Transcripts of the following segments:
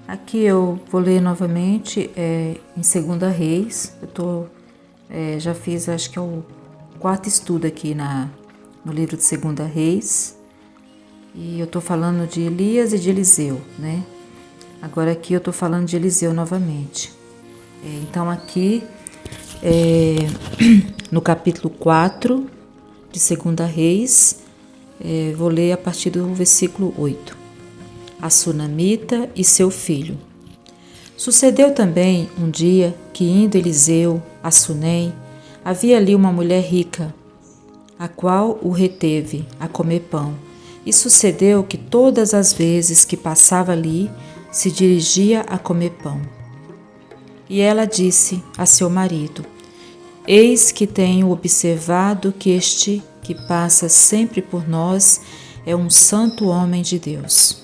Aqui eu vou ler novamente em 2 Reis. Já fiz, acho que é o 4º estudo aqui no livro de 2 Reis. E eu estou falando de Elias e de Eliseu, né? Agora aqui eu estou falando de Eliseu novamente. Então aqui, no capítulo 4 de 2 Reis, vou ler a partir do versículo 8. A Sunamita e seu filho. Sucedeu também um dia que, indo Eliseu a Sunem, havia ali uma mulher rica, a qual o reteve a comer pão. E sucedeu que todas as vezes que passava ali, se dirigia a comer pão. E ela disse a seu marido: Eis que tenho observado que este que passa sempre por nós é um santo homem de Deus.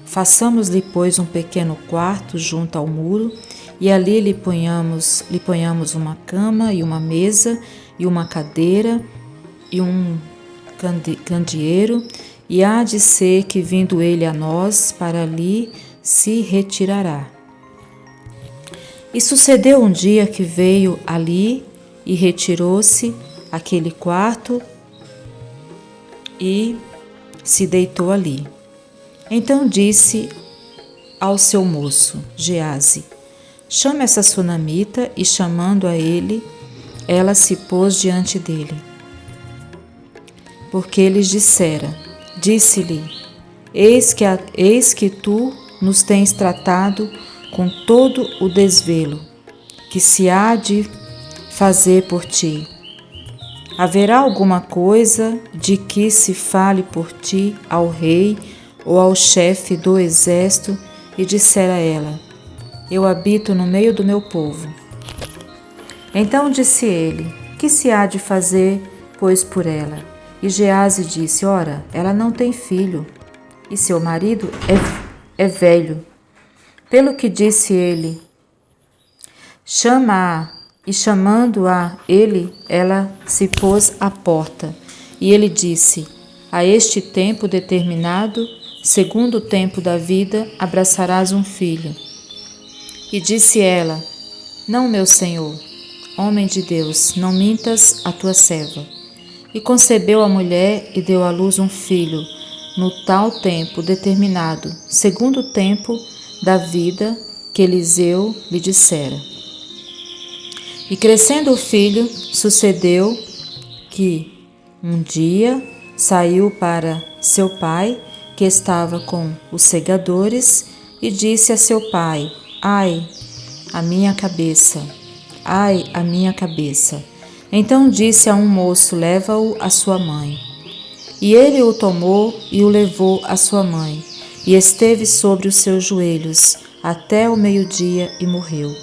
Façamos-lhe, pois, um pequeno quarto junto ao muro, e ali lhe ponhamos uma cama e uma mesa, e uma cadeira, e um candeeiro, e há de ser que, vindo ele a nós, para ali se retirará. E sucedeu um dia que veio ali, e retirou-se àquele quarto, e se deitou ali. Então disse ao seu moço, Geazi: chame essa sunamita, e chamando a ele, ela se pôs diante dele. Porque lhes disse-lhe: Eis que tu nos tens tratado com todo o desvelo que se há de fazer por ti. Haverá alguma coisa de que se fale por ti ao rei ou ao chefe do exército, e dissera ela: Eu habito no meio do meu povo. Então disse ele: Que se há de fazer, pois, por ela? E Geazi disse: Ora, ela não tem filho, e seu marido é velho. Pelo que disse ele: Chama-a. E chamando-a ele, ela se pôs à porta. E ele disse: A este tempo determinado, segundo o tempo da vida, abraçarás um filho. E disse ela: Não, meu senhor, homem de Deus, não mintas a tua serva. E concebeu a mulher e deu à luz um filho, no tal tempo determinado, segundo o tempo da vida que Eliseu lhe dissera. E crescendo o filho, sucedeu que um dia saiu para seu pai, que estava com os segadores, e disse a seu pai: Ai, a minha cabeça! Ai, a minha cabeça! Então disse a um moço: Leva-o à sua mãe. E ele o tomou e o levou à sua mãe, e esteve sobre os seus joelhos até o meio-dia e morreu.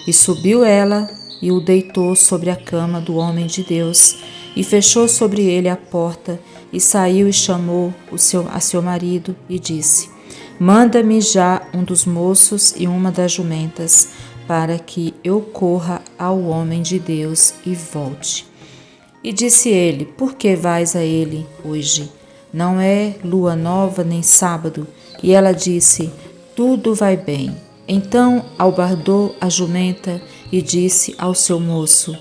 E subiu ela e o deitou sobre a cama do homem de Deus, e fechou sobre ele a porta, e saiu e chamou a seu marido, e disse: Manda-me já um dos moços e uma das jumentas, para que eu corra ao homem de Deus e volte. E disse ele: Por que vais a ele hoje? Não é lua nova nem sábado. E ela disse: Tudo vai bem. Então albardou a jumenta e disse ao seu moço: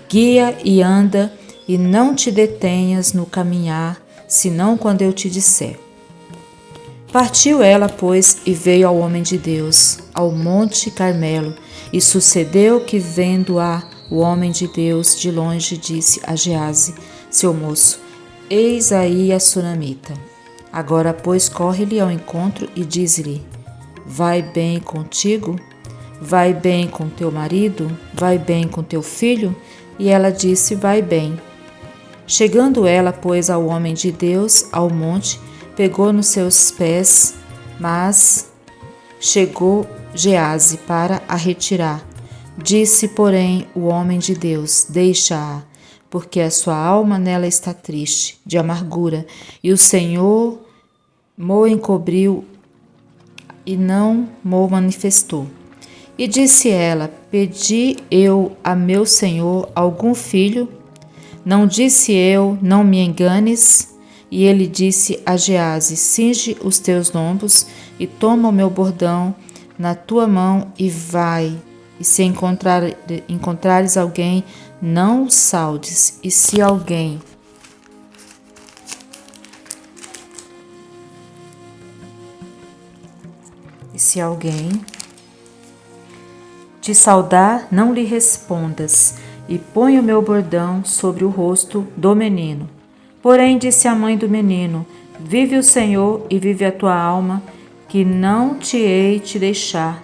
Guia e anda, e não te detenhas no caminhar, senão quando eu te disser. Partiu ela, pois, e veio ao homem de Deus, ao monte Carmelo, e sucedeu que, vendo-a, o homem de Deus de longe disse a Geazi, seu moço: Eis aí a sunamita. Agora, pois, corre-lhe ao encontro e diz-lhe: Vai bem contigo? Vai bem com teu marido? Vai bem com teu filho? E ela disse: Vai bem. Chegando ela, pois, ao homem de Deus, ao monte, pegou nos seus pés, mas chegou Geazi para a retirar. Disse, porém, o homem de Deus: Deixa-a, porque a sua alma nela está triste, de amargura, e o Senhor mo encobriu e não mo manifestou. E disse ela: Pedi eu a meu senhor algum filho? Não disse eu: Não me enganes? E ele disse a Geazi: Cinge os teus lombos e toma o meu bordão, na tua mão e vai. E se encontrares alguém, não o saudes. E se alguém te saudar, não lhe respondas, e põe o meu bordão sobre o rosto do menino. Porém disse a mãe do menino: vive o Senhor e vive a tua alma, que não te hei de deixar.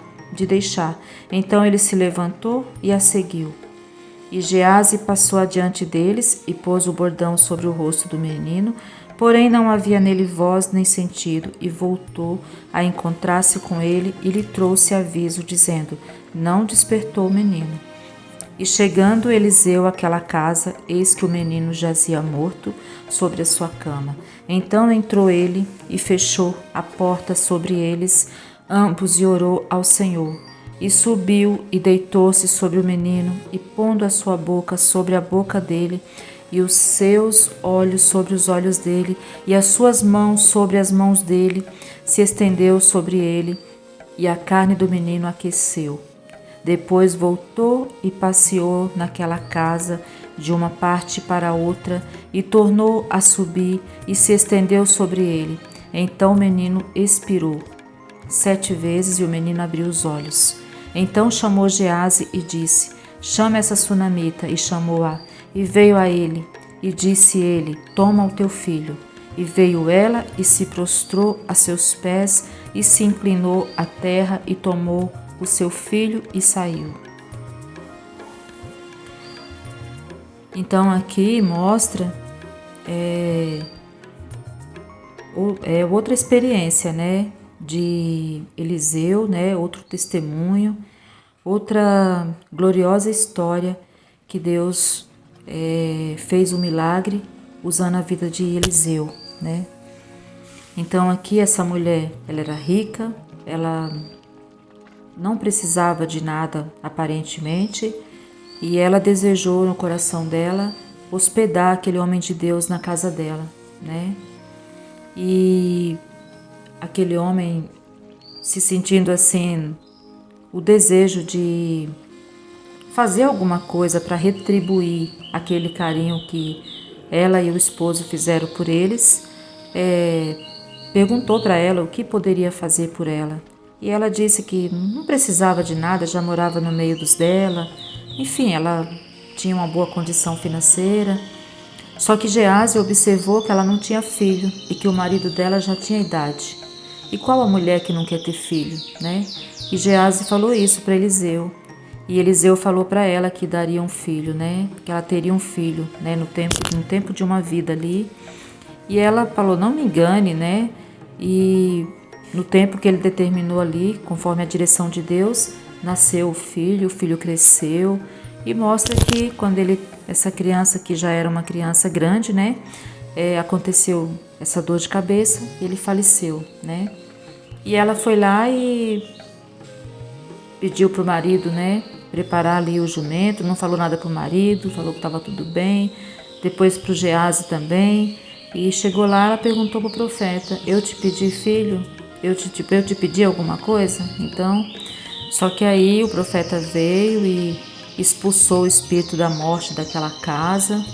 Então ele se levantou e a seguiu. E Gease passou adiante deles e pôs o bordão sobre o rosto do menino, porém não havia nele voz nem sentido, e voltou a encontrar-se com ele e lhe trouxe aviso, dizendo: não despertou o menino. E chegando Eliseu àquela casa, eis que o menino jazia morto sobre a sua cama. Então entrou ele e fechou a porta sobre eles ambos e orou ao Senhor. E subiu e deitou-se sobre o menino, e pondo a sua boca sobre a boca dele, e os seus olhos sobre os olhos dele, e as suas mãos sobre as mãos dele, se estendeu sobre ele, e a carne do menino aqueceu. Depois voltou e passeou naquela casa de uma parte para outra, e tornou a subir e se estendeu sobre ele. Então o menino expirou 7 vezes, e o menino abriu os olhos. Então chamou Gease e disse: chama essa sunamita. E chamou-a, e veio a ele, e disse ele: toma o teu filho. E veio ela e se prostrou a seus pés, e se inclinou à terra, e tomou o seu filho e saiu. Então aqui mostra outra experiência, né, de Eliseu, né, outro testemunho, outra gloriosa história que Deus fez um milagre usando a vida de Eliseu, né. Então aqui essa mulher, ela era rica, ela não precisava de nada aparentemente, e ela desejou no coração dela hospedar aquele homem de Deus na casa dela, né? E aquele homem, se sentindo assim, o desejo de fazer alguma coisa para retribuir aquele carinho que ela e o esposo fizeram por eles, perguntou para ela o que poderia fazer por ela. E ela disse que não precisava de nada, já morava no meio dos dela. Enfim, ela tinha uma boa condição financeira. Só que Gease observou que ela não tinha filho e que o marido dela já tinha idade. E qual a mulher que não quer ter filho, né? E Gease falou isso para Eliseu. E Eliseu falou para ela que daria um filho, né? Que ela teria um filho, né? No tempo de uma vida ali. E ela falou: não me engane, né? E no tempo que ele determinou ali, conforme a direção de Deus, nasceu o filho cresceu, e mostra que quando essa criança que já era uma criança grande, né, aconteceu essa dor de cabeça, ele faleceu, né, e ela foi lá e pediu para o marido, né, preparar ali o jumento, não falou nada para o marido, falou que estava tudo bem, depois para o Gease também, e chegou lá, ela perguntou para o profeta: eu te pedi filho? Eu te pedi alguma coisa? Então, só que aí o profeta veio e expulsou o espírito da morte daquela casa.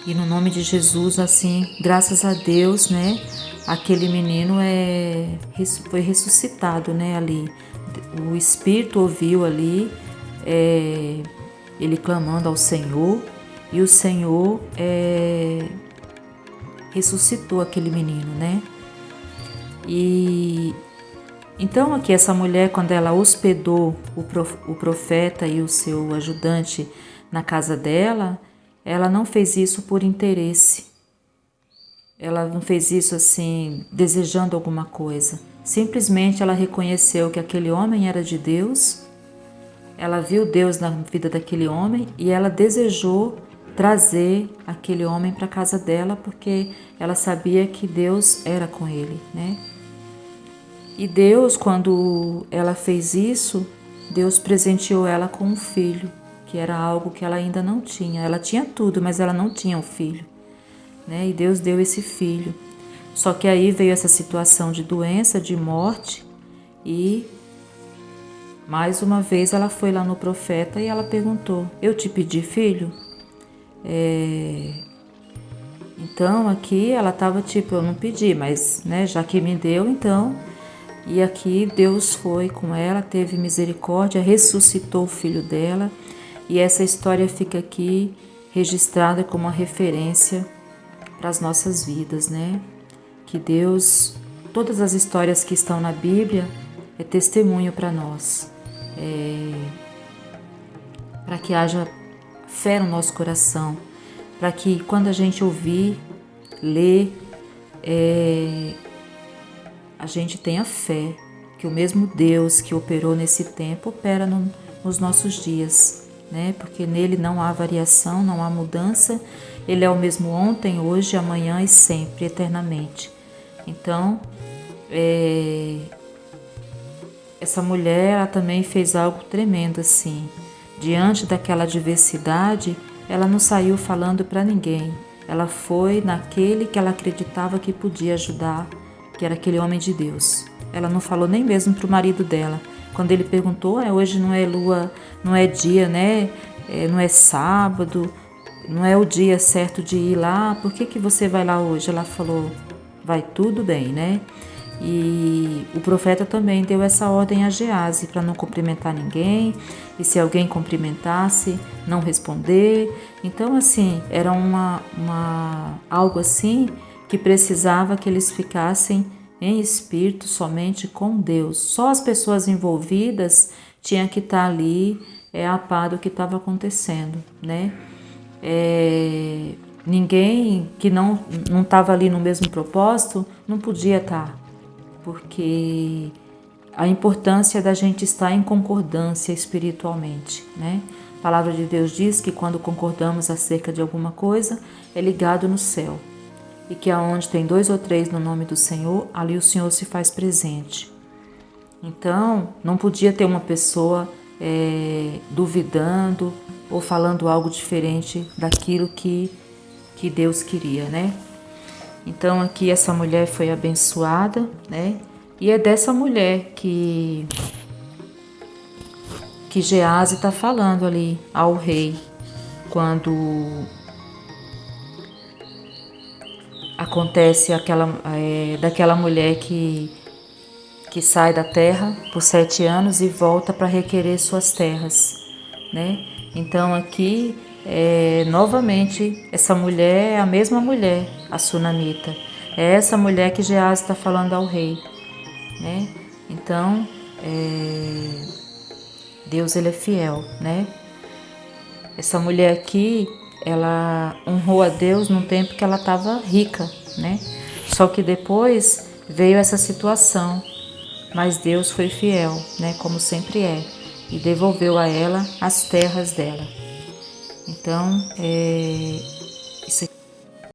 E no nome de Jesus, assim, graças a Deus, né, aquele menino foi ressuscitado, né, ali. O espírito ouviu ali, ele clamando ao Senhor, e o Senhor ressuscitou aquele menino, né. E então aqui essa mulher, quando ela hospedou o profeta e o seu ajudante na casa dela, ela não fez isso por interesse. Ela não fez isso assim, desejando alguma coisa. Simplesmente ela reconheceu que aquele homem era de Deus, ela viu Deus na vida daquele homem e ela desejou trazer aquele homem para a casa dela, porque ela sabia que Deus era com ele, né? E Deus, quando ela fez isso, Deus presenteou ela com um filho, que era algo que ela ainda não tinha. Ela tinha tudo, mas ela não tinha um filho, né? E Deus deu esse filho. Só que aí veio essa situação de doença, de morte, E mais uma vez ela foi lá no profeta e ela perguntou: eu te pedi filho? Então aqui ela estava tipo, eu não pedi, mas né, já que me deu, então. E aqui Deus foi com ela, teve misericórdia, ressuscitou o filho dela. E essa história fica aqui registrada como uma referência para as nossas vidas, né? Que Deus, todas as histórias que estão na Bíblia é testemunho para nós, para que haja fé no nosso coração, para que quando a gente ouvir, ler, a gente tenha fé que o mesmo Deus que operou nesse tempo opera nos nossos dias, né? Porque nele não há variação, não há mudança. Ele é o mesmo ontem, hoje, amanhã e sempre, eternamente. Então, essa mulher ela também fez algo tremendo assim. Diante daquela adversidade, ela não saiu falando para ninguém. Ela foi naquele que ela acreditava que podia ajudar, que era aquele homem de Deus. Ela não falou nem mesmo para o marido dela. Quando ele perguntou, hoje não é lua, não é dia, né? Não é sábado, não é o dia certo de ir lá, por que você vai lá hoje? Ela falou, vai tudo bem, né? E o profeta também deu essa ordem a Gease para não cumprimentar ninguém, e se alguém cumprimentasse, não responder. Então, assim, era algo assim que precisava que eles ficassem em espírito somente com Deus. Só as pessoas envolvidas tinham que estar ali a par do que estava acontecendo, né? Ninguém que não estava ali no mesmo propósito não podia estar, porque a importância da gente estar em concordância espiritualmente, né? A palavra de Deus diz que quando concordamos acerca de alguma coisa, é ligado no céu. E que aonde tem 2 ou 3 no nome do Senhor, ali o Senhor se faz presente. Então, não podia ter uma pessoa duvidando ou falando algo diferente daquilo que Deus queria, né? Então aqui essa mulher foi abençoada, né? E é dessa mulher que Gease está falando ali ao rei, quando acontece daquela mulher que sai da terra por 7 anos e volta para requerer suas terras, né? Então aqui novamente essa mulher é a mesma mulher, a sunamita. É essa mulher que Gease está falando ao rei, né? Então Deus ele é fiel, né? Essa mulher aqui, ela honrou a Deus num tempo que ela estava rica, né? Só que depois veio essa situação, mas Deus foi fiel, né? Como sempre é, e devolveu a ela as terras dela. Então,